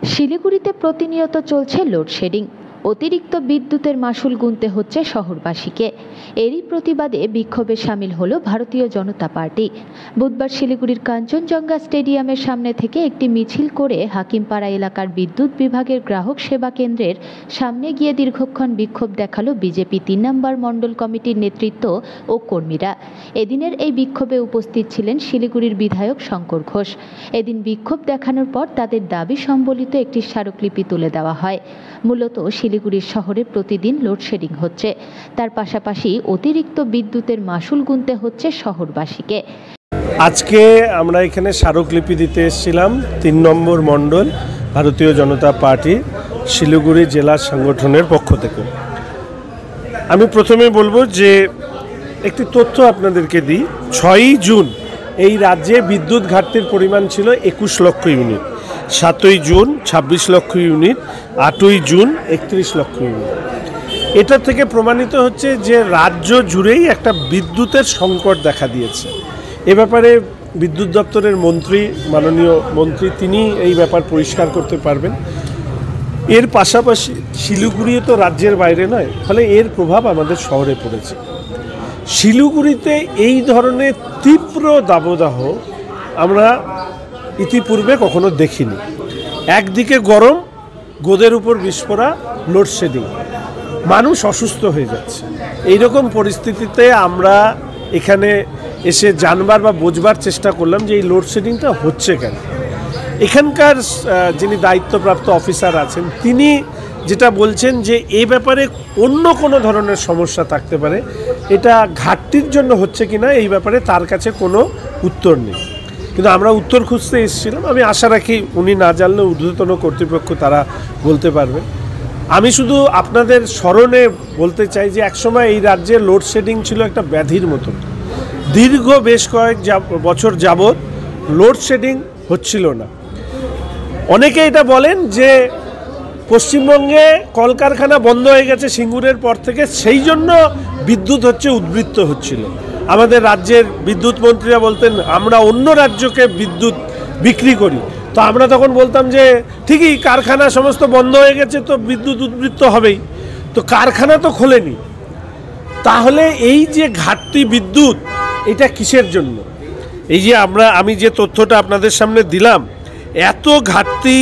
শিলিগুড়িতে প্রতিনিয়ত চলছে লোডশেডিং। অতিরিক্ত বিদ্যুতের মাশুল গুনতে হচ্ছে শহরবাসীকে। এরই প্রতিবাদে বিক্ষোভে সামিল হলো ভারতীয় জনতা পার্টি। বুধবার শিলিগুড়ির কাঞ্চনজঙ্ঘা স্টেডিয়ামের সামনে থেকে একটি মিছিল করে হাকিমপাড়া এলাকার বিদ্যুৎ বিভাগের গ্রাহক সেবা কেন্দ্রের সামনে গিয়ে দীর্ঘক্ষণ বিক্ষোভ দেখালো বিজেপি ৩ নম্বর মণ্ডল কমিটির নেতৃত্ব ও কর্মীরা। এদিনের এই বিক্ষোভে উপস্থিত ছিলেন শিলিগুড়ির বিধায়ক শঙ্কর ঘোষ। এদিন বিক্ষোভ দেখানোর পর তাদের দাবি সম্বলিত একটি স্মারকলিপি তুলে দেওয়া হয়। মূলত শিলিগুড়ি শহরে প্রতিদিন লোডশেডিং হচ্ছে, তার পাশাপাশি অতিরিক্ত বিদ্যুতের মাশুল গুনতে হচ্ছে শহরবাসীকে। আজকে আমরা এখানে স্মারকলিপি দিতে এসেছিলাম ৩ নম্বর মণ্ডল ভারতীয় জনতা পার্টি শিলিগুড়ি জেলা সংগঠনের পক্ষ থেকে। আমি প্রথমে বলবো যে একটি তথ্য আপনাদেরকে দিই। 6ই জুন এই রাজ্যে বিদ্যুৎ ঘাটতির পরিমাণ ছিল 21 লক্ষ ইউনিট, 7ই জুন 26 লক্ষ ইউনিট, 8ই জুন 31 লক্ষ ইউনিট। এটা থেকে প্রমাণিত হচ্ছে যে রাজ্য জুড়েই একটা বিদ্যুতের সংকট দেখা দিয়েছে। এ ব্যাপারে বিদ্যুৎ দপ্তরের মন্ত্রী, মাননীয় মন্ত্রী, তিনি এই ব্যাপার পরিষ্কার করতে পারবেন। এর পাশাপাশি শিলিগুড়িও তো রাজ্যের বাইরে নয়, ফলে এর প্রভাব আমাদের শহরে পড়েছে। শিলিগুড়িতে এই ধরনের তীব্র দাবদাহ আমরা ইতিপূর্বে কখনো দেখিনি। একদিকে গরম, গোদের উপর বিস্ফোরা, লোডশেডিং, মানুষ অসুস্থ হয়ে যাচ্ছে। এইরকম পরিস্থিতিতে আমরা এখানে এসে জানবার বা বোঝবার চেষ্টা করলাম যে এই লোডশেডিংটা হচ্ছে কেন। এখানকার যিনি দায়িত্বপ্রাপ্ত অফিসার আছেন তিনি যেটা বলছেন যে এই ব্যাপারে অন্য কোনো ধরনের সমস্যা থাকতে পারে, এটা ঘাটতির জন্য হচ্ছে কিনা এই ব্যাপারে তার কাছে কোনো উত্তর নেই। কিন্তু আমরা উত্তর খুঁজতে এসেছিলাম। আমি আশা রাখি উনি না জানলে ঊর্ধ্বতন কর্তৃপক্ষ তারা বলতে পারবে। আমি শুধু আপনাদের স্মরণে বলতে চাই যে একসময় এই রাজ্যে লোডশেডিং ছিল একটা ব্যাধির মতন। দীর্ঘ বেশ কয়েক বছর যাবৎ লোডশেডিং হচ্ছিল না। অনেকে এটা বলেন যে পশ্চিমবঙ্গে কলকারখানা বন্ধ হয়ে গেছে সিঙ্গুরের পর থেকে, সেই জন্য বিদ্যুৎ উদ্বৃত্ত হচ্ছিল। আমাদের রাজ্যের বিদ্যুৎ মন্ত্রীরা বলতেন আমরা অন্য রাজ্যকে বিদ্যুৎ বিক্রি করি। তো আমরা তখন বলতাম যে ঠিকই, কারখানা সমস্ত বন্ধ হয়ে গেছে তো বিদ্যুৎ উদ্বৃত্ত হবেই, তো কারখানা তো খোলেনি। তাহলে এই যে ঘাটতি বিদ্যুৎ, এটা কিসের জন্য? এই যে আমি যে তথ্যটা আপনাদের সামনে দিলাম, এত ঘাটতি